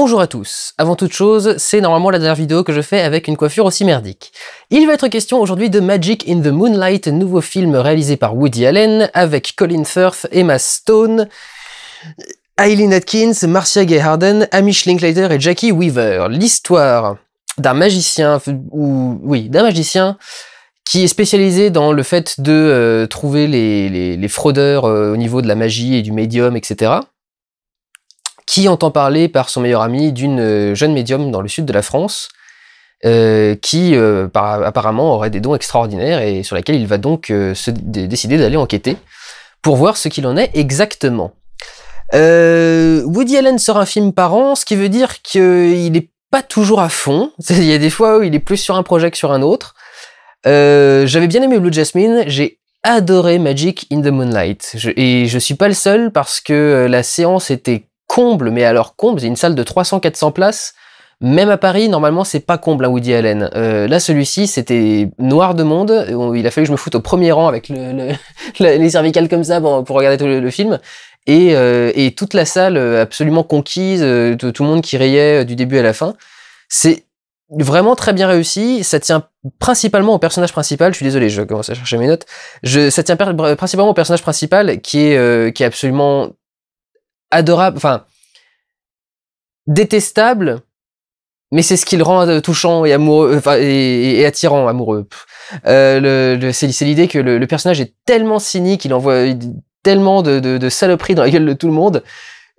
Bonjour à tous. Avant toute chose, c'est normalement la dernière vidéo que je fais avec une coiffure aussi merdique. Il va être question aujourd'hui de Magic in the Moonlight, nouveau film réalisé par Woody Allen avec Colin Firth, Emma Stone, Eileen Atkins, Marcia Gay Harden, Hamish Linklater et Jackie Weaver. L'histoire d'un magicien, d'un magicien qui est spécialisé dans le fait de trouver les fraudeurs au niveau de la magie et du médium, etc., qui entend parler par son meilleur ami d'une jeune médium dans le sud de la France, qui apparemment aurait des dons extraordinaires et sur laquelle il va donc décider d'aller enquêter pour voir ce qu'il en est exactement. Woody Allen sort un film par an, ce qui veut dire qu'il n'est pas toujours à fond. Il y a des fois où il est plus sur un projet que sur un autre. J'avais bien aimé Blue Jasmine, j'ai adoré Magic in the Moonlight. Et je suis pas le seul parce que la séance était comble, mais alors comble, c'est une salle de 300-400 places. Même à Paris, normalement, c'est pas comble, hein, Woody Allen. Là, celui-ci, c'était noir de monde. Il a fallu que je me foute au premier rang avec les cervicales comme ça pour regarder tout le film. Et toute la salle absolument conquise, tout le monde qui riait du début à la fin. C'est vraiment très bien réussi. Ça tient principalement au personnage principal. Je suis désolé, je commence à chercher mes notes. Ça tient principalement au personnage principal qui est absolument adorable, enfin détestable, mais c'est ce qui le rend touchant et amoureux, enfin et attirant, amoureux. C'est l'idée que le personnage est tellement cynique, il envoie tellement de saloperies dans la gueule de tout le monde,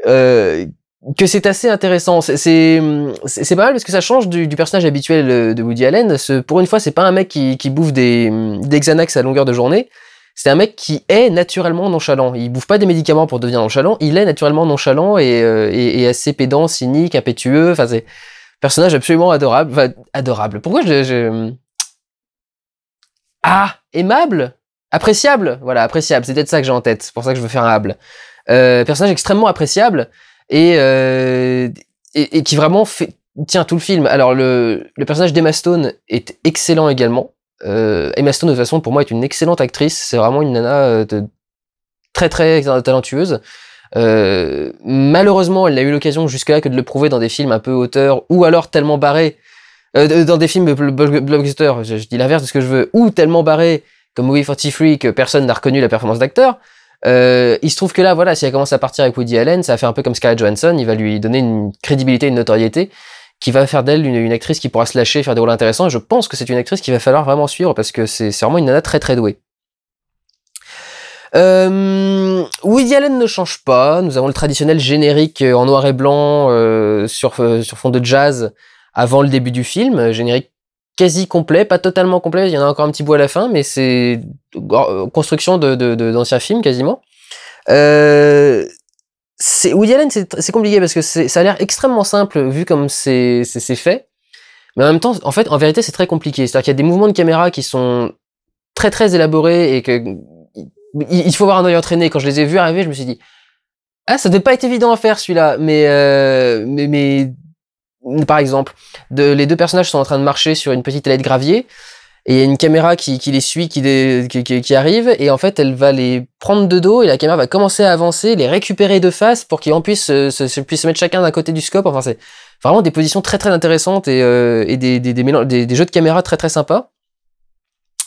que c'est assez intéressant. C'est pas mal parce que ça change du personnage habituel de Woody Allen. Pour une fois, c'est pas un mec qui bouffe des Xanax à longueur de journée. C'est un mec qui est naturellement nonchalant. Il bouffe pas des médicaments pour devenir nonchalant. Il est naturellement nonchalant et assez pédant, cynique, impétueux. Enfin, c'est un personnage absolument adorable. Enfin, adorable. Pourquoi aimable? Appréciable. Voilà, appréciable. C'est peut-être ça que j'ai en tête. C'est pour ça que je veux faire un able. Personnage extrêmement appréciable et qui vraiment tient tout le film. Alors, le personnage d'Emma Stone est excellent également. Emma Stone de toute façon pour moi est une excellente actrice, c'est vraiment une nana très très talentueuse. Malheureusement elle n'a eu l'occasion jusque-là que de le prouver dans des films un peu auteurs ou alors tellement barrés, dans des films blockbusters, je dis l'inverse de ce que je veux, ou tellement barrés comme Movie 43 que personne n'a reconnu la performance d'acteur. Il se trouve que là voilà, si elle commence à partir avec Woody Allen, ça va faire un peu comme Scarlett Johansson, il va lui donner une crédibilité, une notoriété qui va faire d'elle une actrice qui pourra se lâcher, faire des rôles intéressants, et je pense que c'est une actrice qu'il va falloir vraiment suivre, parce que c'est vraiment une nana très très douée. Woody Allen ne change pas, nous avons le traditionnel générique en noir et blanc sur fond de jazz avant le début du film, générique quasi complet, pas totalement complet, il y en a encore un petit bout à la fin, mais c'est construction d'anciens films quasiment. Woody Allen, c'est compliqué parce que ça a l'air extrêmement simple vu comme c'est fait, mais en même temps, en fait, en vérité, c'est très compliqué. C'est-à-dire qu'il y a des mouvements de caméra qui sont très très élaborés et que il faut avoir un œil entraîné. Quand je les ai vus arriver, je me suis dit ça devait pas être évident à faire celui-là, mais par exemple, les deux personnages sont en train de marcher sur une petite allée de gravier. Et il y a une caméra qui les suit, qui arrive, et en fait, elle va les prendre de dos, et la caméra va commencer à avancer, les récupérer de face pour qu'ils puissent se mettre chacun d'un côté du scope. Enfin, c'est vraiment des positions très très intéressantes et des jeux de caméra très très sympas.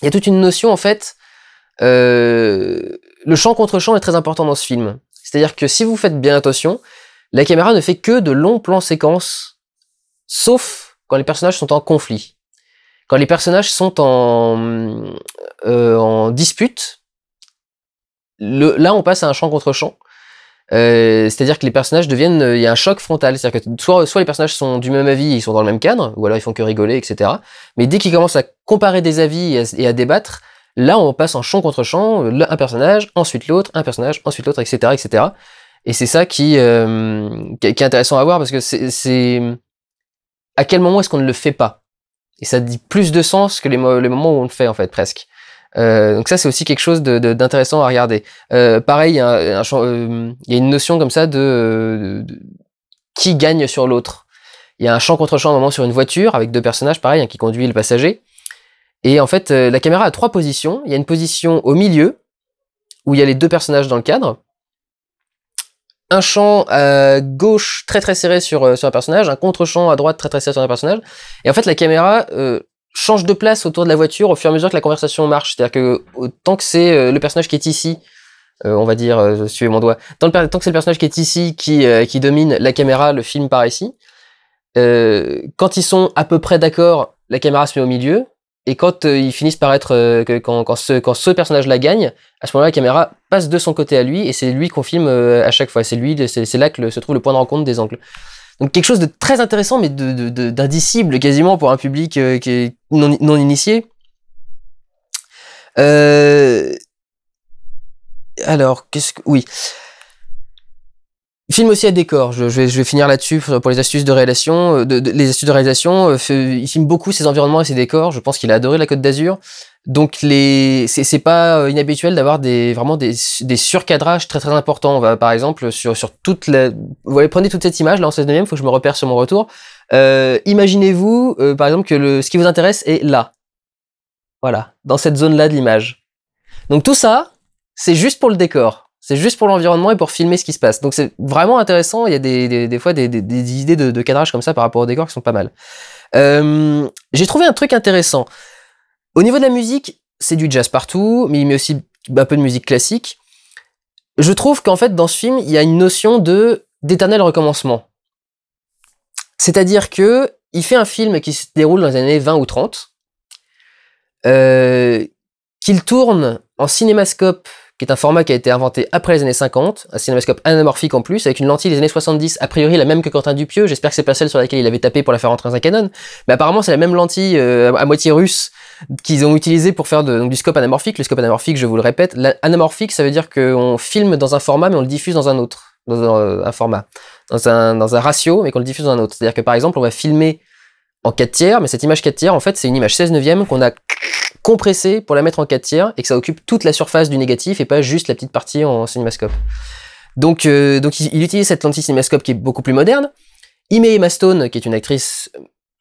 Il y a toute une notion, en fait, le champ contre champ est très important dans ce film. C'est-à-dire que si vous faites bien attention, la caméra ne fait que de longs plans séquences, sauf quand les personnages sont en conflit. Quand les personnages sont en dispute, là on passe à un champ contre champ. C'est-à-dire que les personnages il y a un choc frontal. C'est-à-dire que soit les personnages sont du même avis, ils sont dans le même cadre, ou alors ils font que rigoler, etc. Mais dès qu'ils commencent à comparer des avis et à débattre, là on passe en champ contre champ, un personnage, ensuite l'autre, un personnage, ensuite l'autre, etc., etc. Et c'est ça qui est intéressant à voir parce que c'est à quel moment est-ce qu'on ne le fait pas? Et ça dit plus de sens que les moments où on le fait, en fait, presque. Donc ça, c'est aussi quelque chose d'intéressant à regarder. Pareil, il y a une notion comme ça de qui gagne sur l'autre. Il y a un champ contre champ, un moment, sur une voiture, avec deux personnages, pareil, un qui conduit le passager. Et en fait, la caméra a trois positions. Il y a une position au milieu, où il y a les deux personnages dans le cadre. un champ à gauche très très serré sur un personnage, un contre-champ à droite très très serré sur un personnage, et en fait la caméra change de place autour de la voiture au fur et à mesure que la conversation marche. C'est-à-dire que tant que c'est le personnage qui est ici, on va dire, suivez mon doigt, tant que c'est le personnage qui est ici qui domine la caméra, le film par ici. Quand ils sont à peu près d'accord, la caméra se met au milieu. Et quand ils finissent par être, quand ce personnage-là gagne, à ce moment-là, la caméra passe de son côté à lui, et c'est lui qu'on filme à chaque fois. C'est là que se trouve le point de rencontre des angles. Donc quelque chose de très intéressant, mais d'indicible quasiment pour un public qui est non initié. Alors, oui. Film aussi à décor. Je vais finir là-dessus pour les astuces de réalisation. Les astuces de réalisation. Il filme beaucoup ses environnements et ses décors. Je pense qu'il a adoré la Côte d'Azur. Donc c'est pas inhabituel d'avoir vraiment des surcadrages très très importants. On va par exemple sur toute la. Vous voyez, prenez toute cette image là en 16/9. Faut que je me repère sur mon retour. Imaginez-vous par exemple que ce qui vous intéresse est là. Voilà, dans cette zone-là de l'image. Donc tout ça, c'est juste pour le décor. C'est juste pour l'environnement et pour filmer ce qui se passe. Donc c'est vraiment intéressant. Il y a des fois des idées de cadrage comme ça par rapport au décor qui sont pas mal. J'ai trouvé un truc intéressant. Au niveau de la musique, c'est du jazz partout, mais il met aussi un peu de musique classique. Je trouve qu'en fait, dans ce film, il y a une notion d'éternel recommencement. C'est-à-dire que il fait un film qui se déroule dans les années 20 ou 30, qu'il tourne en cinémascope, qui est un format qui a été inventé après les années 50, un cinémascope anamorphique en plus, avec une lentille des années 70, a priori la même que Quentin Dupieux, j'espère que c'est pas celle sur laquelle il avait tapé pour la faire rentrer dans un Canon, mais apparemment c'est la même lentille à moitié russe qu'ils ont utilisé pour faire donc, du scope anamorphique. Le scope anamorphique, je vous le répète, anamorphique ça veut dire qu'on filme dans un format mais on le diffuse dans un autre, dans un format, dans un ratio mais qu'on le diffuse dans un autre. C'est-à-dire que par exemple on va filmer en 4/3, mais cette image 4/3 en fait c'est une image 16/9 qu'on a compressée pour la mettre en 4/3 et que ça occupe toute la surface du négatif et pas juste la petite partie en cinémascope. Donc il utilise cette lentille cinémascope qui est beaucoup plus moderne. Il met Emma Stone, qui est une actrice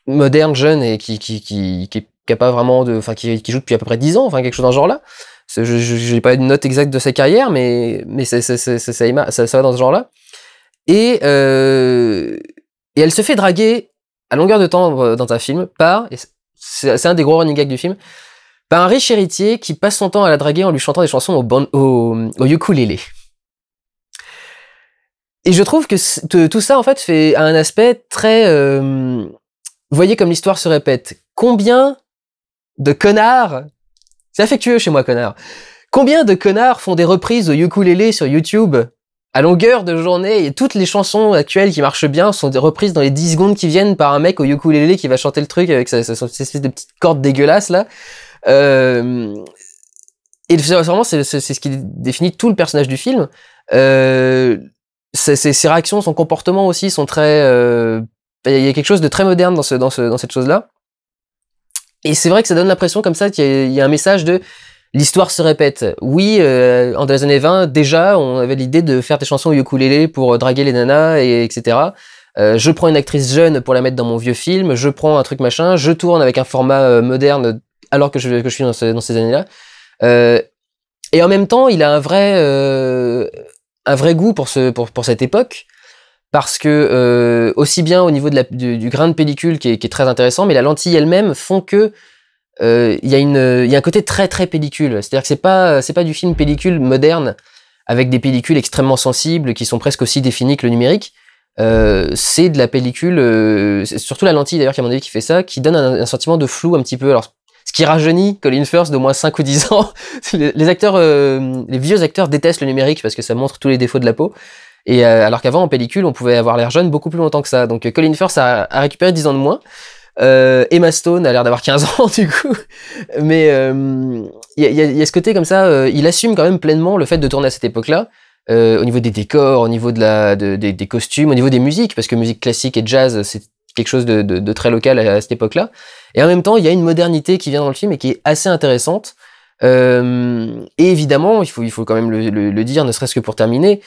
moderne, jeune et qui a pas vraiment enfin qui joue depuis à peu près 10 ans, enfin quelque chose dans ce genre-là. Je n'ai pas une note exacte de sa carrière, mais ça va dans ce genre-là. Et elle se fait draguer à longueur de temps dans un film par, c'est un des gros running gags du film, par un riche héritier qui passe son temps à la draguer en lui chantant des chansons au ukulélé. Et je trouve que tout ça, en fait, a un aspect très... vous voyez comme l'histoire se répète. Combien de connards... C'est affectueux chez moi, connard. Combien de connards font des reprises au ukulélé sur YouTube à longueur de journée, et toutes les chansons actuelles qui marchent bien sont des reprises dans les 10 secondes qui viennent par un mec au ukulélé qui va chanter le truc avec cette espèce de petites cordes dégueulasses, là. Et vraiment, c'est ce qui définit tout le personnage du film. Ses réactions, son comportement aussi sont très... il y a quelque chose de très moderne dans cette chose-là. Et c'est vrai que ça donne l'impression comme ça qu'il y a un message de... L'histoire se répète. Oui, en les années 20, déjà, on avait l'idée de faire des chansons au ukulélé pour draguer les nanas, etc. Je prends une actrice jeune pour la mettre dans mon vieux film, je prends un truc machin, je tourne avec un format moderne alors que je suis dans ces années-là. Et en même temps, il a un vrai goût pour cette époque, parce que aussi bien au niveau du grain de pellicule qui est très intéressant, mais la lentille elle-même font que il y a un côté très très pellicule. C'est-à-dire que c'est pas du film pellicule moderne avec des pellicules extrêmement sensibles qui sont presque aussi définies que le numérique. C'est de la pellicule, c'est surtout la lentille d'ailleurs qui à mon avis qui fait ça, qui donne un sentiment de flou un petit peu. Alors ce qui rajeunit Colin Firth d'au moins 5 ou 10 ans. Les acteurs, les vieux acteurs détestent le numérique parce que ça montre tous les défauts de la peau. Et alors qu'avant en pellicule on pouvait avoir l'air jeune beaucoup plus longtemps que ça. Donc Colin Firth a récupéré 10 ans de moins. Emma Stone a l'air d'avoir 15 ans du coup, mais il y a ce côté comme ça, il assume quand même pleinement le fait de tourner à cette époque-là, au niveau des décors, au niveau des costumes, au niveau des musiques, parce que musique classique et jazz c'est quelque chose de très local à cette époque-là, et en même temps il y a une modernité qui vient dans le film et qui est assez intéressante, et évidemment il faut quand même le dire, ne serait-ce que pour terminer,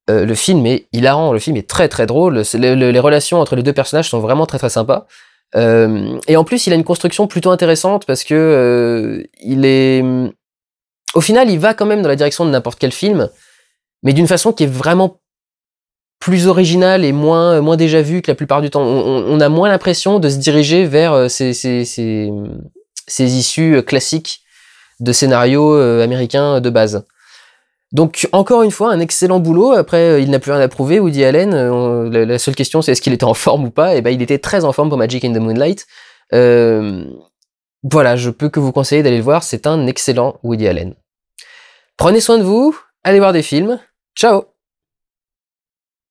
le film est hilarant, le film est très très drôle, les relations entre les deux personnages sont vraiment très très sympas. Et en plus, il a une construction plutôt intéressante parce que au final, il va quand même dans la direction de n'importe quel film, mais d'une façon qui est vraiment plus original et moins déjà vu que la plupart du temps. On a moins l'impression de se diriger vers ces issues classiques de scénarios américains de base. Donc encore une fois, un excellent boulot. Après, il n'a plus rien à prouver, Woody Allen. La seule question, c'est est-ce qu'il était en forme ou pas. Et ben, il était très en forme pour Magic in the Moonlight. Voilà, je peux que vous conseiller d'aller le voir. C'est un excellent Woody Allen. Prenez soin de vous, allez voir des films. Ciao!